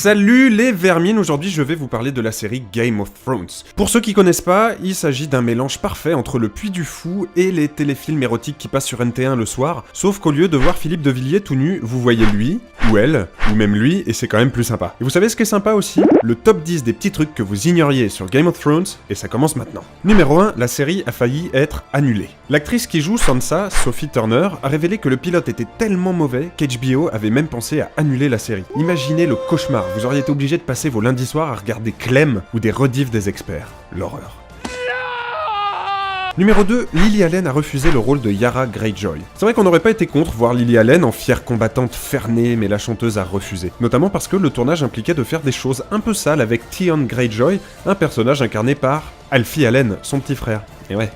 Salut les vermines, aujourd'hui je vais vous parler de la série Game of Thrones. Pour ceux qui connaissent pas, il s'agit d'un mélange parfait entre le Puy du Fou et les téléfilms érotiques qui passent sur NT1 le soir, sauf qu'au lieu de voir Philippe de Villiers tout nu, vous voyez lui, ou elle, ou même lui, et c'est quand même plus sympa. Et vous savez ce qui est sympa aussi? Le top 10 des petits trucs que vous ignoriez sur Game of Thrones, et ça commence maintenant. Numéro 1, la série a failli être annulée. L'actrice qui joue Sansa, Sophie Turner, a révélé que le pilote était tellement mauvais qu'HBO avait même pensé à annuler la série. Imaginez le cauchemar, vous auriez été obligé de passer vos lundis soirs à regarder Clem ou des rediffs des experts. L'horreur. Numéro 2, Lily Allen a refusé le rôle de Yara Greyjoy. C'est vrai qu'on n'aurait pas été contre voir Lily Allen en fière combattante fernée, mais la chanteuse a refusé. Notamment parce que le tournage impliquait de faire des choses un peu sales avec Theon Greyjoy, un personnage incarné par Alfie Allen, son petit frère. Et ouais,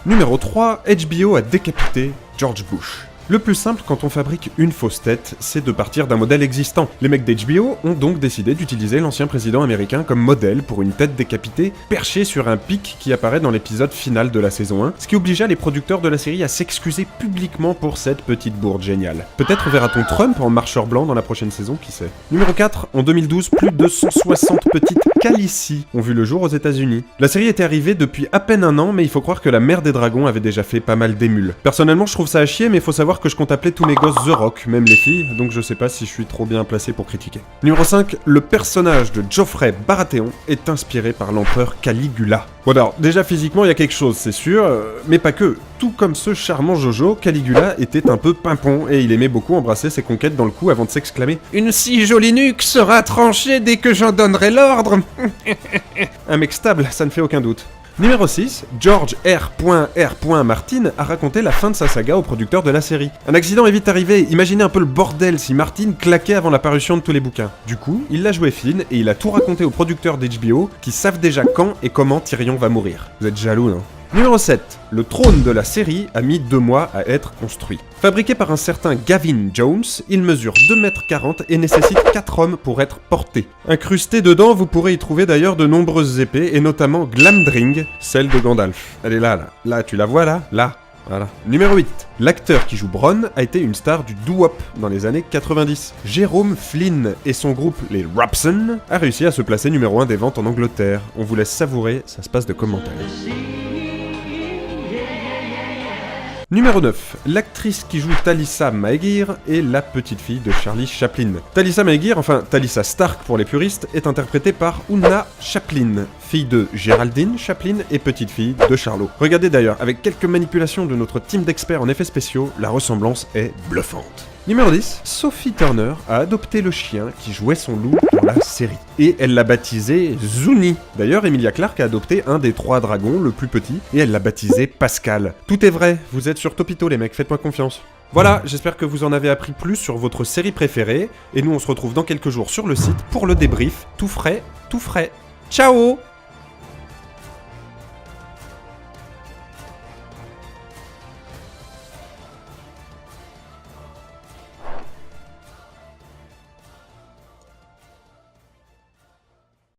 Numéro 3, HBO a décapité George Bush. Le plus simple quand on fabrique une fausse tête, c'est de partir d'un modèle existant. Les mecs d'HBO ont donc décidé d'utiliser l'ancien président américain comme modèle pour une tête décapitée perchée sur un pic qui apparaît dans l'épisode final de la saison 1, ce qui obligea les producteurs de la série à s'excuser publiquement pour cette petite bourde géniale. Peut-être verra-t-on Trump en marcheur blanc dans la prochaine saison, qui sait. Numéro 4, en 2012, plus de 160 petites Khaleesi ont vu le jour aux États-Unis. La série était arrivée depuis à peine un an, mais il faut croire que la mère des dragons avait déjà fait pas mal d'émules. Personnellement, je trouve ça à chier, mais il faut savoir que je compte appeler tous mes gosses The Rock, même les filles, donc je sais pas si je suis trop bien placé pour critiquer. Numéro 5, le personnage de Joffrey Baratheon est inspiré par l'empereur Caligula. Bon alors, déjà physiquement il y a quelque chose, c'est sûr, mais pas que. Tout comme ce charmant Jojo, Caligula était un peu pimpon, et il aimait beaucoup embrasser ses conquêtes dans le cou avant de s'exclamer « Une si jolie nuque sera tranchée dès que j'en donnerai l'ordre !» Un mec stable, ça ne fait aucun doute. Numéro 6, George R.R. Martin a raconté la fin de sa saga au producteur de la série. Un accident est vite arrivé, imaginez un peu le bordel si Martin claquait avant la parution de tous les bouquins. Du coup, il l'a joué fine et il a tout raconté aux producteurs d'HBO qui savent déjà quand et comment Tyrion va mourir. Vous êtes jaloux, non? Numéro 7, le trône de la série a mis 2 mois à être construit. Fabriqué par un certain Gavin Jones, il mesure 2,40 m et nécessite 4 hommes pour être porté. Incrusté dedans, vous pourrez y trouver d'ailleurs de nombreuses épées, et notamment Glamdring, celle de Gandalf. Elle est là, tu la vois là. Voilà. Numéro 8. L'acteur qui joue Bronn a été une star du doo-wop dans les années 90. Jérôme Flynn et son groupe, les Robson, a réussi à se placer numéro 1 des ventes en Angleterre. On vous laisse savourer, ça se passe de commentaires. Numéro 9. L'actrice qui joue Talisa Maguire est la petite fille de Charlie Chaplin. Talisa Maguire, enfin Talisa Stark pour les puristes, est interprétée par Oona Chaplin, fille de Géraldine Chaplin et petite fille de Charlot. Regardez d'ailleurs, avec quelques manipulations de notre team d'experts en effets spéciaux, la ressemblance est bluffante. Numéro 10, Sophie Turner a adopté le chien qui jouait son loup dans la série. Et elle l'a baptisé Zuni. D'ailleurs, Emilia Clarke a adopté un des 3 dragons, le plus petit, et elle l'a baptisé Pascal. Tout est vrai, vous êtes sur Topito les mecs, faites-moi confiance. Voilà, j'espère que vous en avez appris plus sur votre série préférée, et nous on se retrouve dans quelques jours sur le site pour le débrief, tout frais. Ciao!